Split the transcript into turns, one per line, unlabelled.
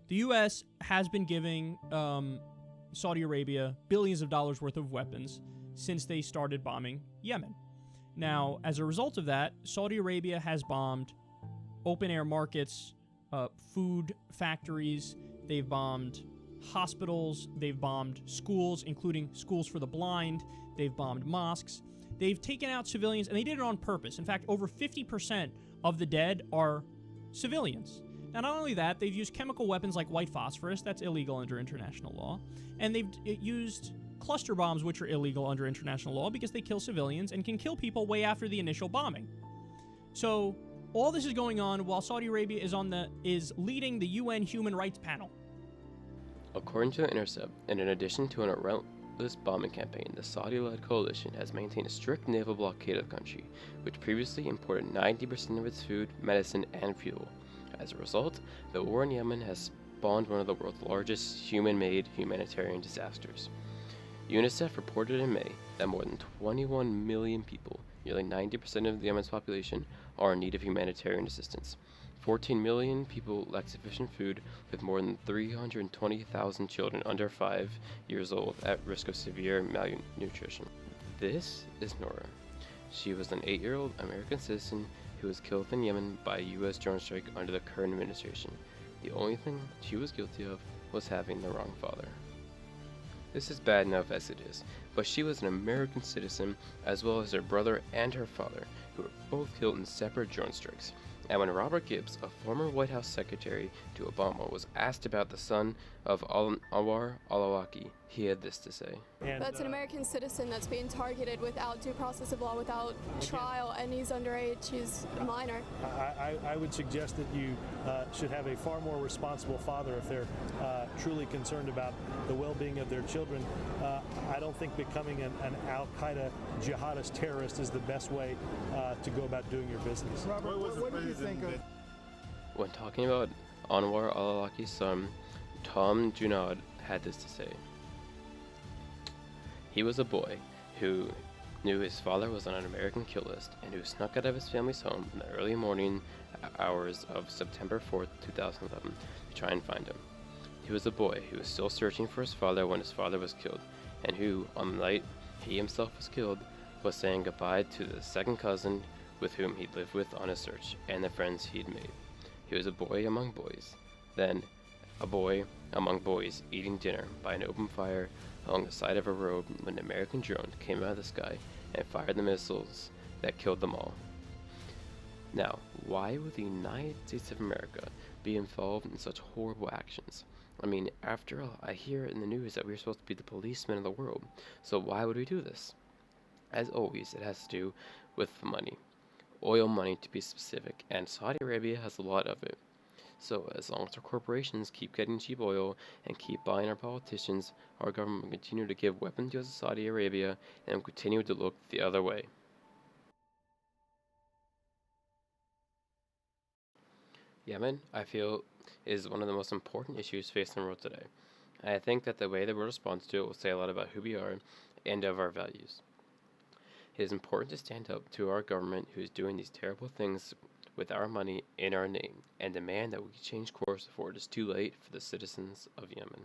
The U.S. has been giving Saudi Arabia billions of dollars worth of weapons since they started bombing Yemen. Now, as a result of that, Saudi Arabia has bombed open-air markets, food factories, they've bombed hospitals, they've bombed schools, including schools for the blind, they've bombed mosques. They've taken out civilians, and they did it on purpose. In fact, over 50% of the dead are civilians. Now, not only that, they've used chemical weapons like white phosphorus, that's illegal under international law, and they've used cluster bombs, which are illegal under international law because they kill civilians and can kill people way after the initial bombing. So, all this is going on while Saudi Arabia is leading the UN Human Rights Panel.
According to The Intercept, and in addition to an relentless bombing campaign, the Saudi-led coalition has maintained a strict naval blockade of the country, which previously imported 90% of its food, medicine, and fuel. As a result, the war in Yemen has spawned one of the world's largest human-made humanitarian disasters. UNICEF reported in May that more than 21 million people, nearly 90% of Yemen's population, are in need of humanitarian assistance. 14 million people lack sufficient food, with more than 320,000 children under 5 years old at risk of severe malnutrition. This is Nora. She was an 8-year-old American citizen who was killed in Yemen by a U.S. drone strike under the current administration. The only thing she was guilty of was having the wrong father. This is bad enough as it is, but she was an American citizen as well as her brother and her father, who were both killed in separate drone strikes. And when Robert Gibbs, a former White House secretary to Obama, was asked about the son of Anwar al-Awlaki, he had this to say.
That's an American citizen that's being targeted without due process of law, without trial, and he's underage, he's a minor.
I would suggest that you should have a far more responsible father if they're truly concerned about the well-being of their children. I don't think becoming an al-Qaeda jihadist terrorist is the best way to go about doing your business.
Robert, what do you think of...
When talking about Anwar al-Awlaki's son, Tom Junaid had this to say. He was a boy who knew his father was on an American kill list and who snuck out of his family's home in the early morning hours of September 4th, 2011 to try and find him. He was a boy who was still searching for his father when his father was killed, and who, on the night he himself was killed, was saying goodbye to the second cousin with whom he'd lived with on his search and the friends he'd made. He was a boy among boys, then a boy among boys eating dinner by an open fire along the side of a road when an American drone came out of the sky and fired the missiles that killed them all. Now, why would the United States of America be involved in such horrible actions? I mean, after all, I hear in the news that we're supposed to be the policemen of the world, so why would we do this? As always, it has to do with money. Oil money, to be specific, and Saudi Arabia has a lot of it. So as long as our corporations keep getting cheap oil and keep buying our politicians, our government will continue to give weapons to Saudi Arabia and will continue to look the other way. Yemen, I feel, is one of the most important issues facing the world today. And I think that the way that we respond to it will say a lot about who we are and of our values. It is important to stand up to our government who is doing these terrible things with our money in our name and demand that we change course before it is too late for the citizens of Yemen.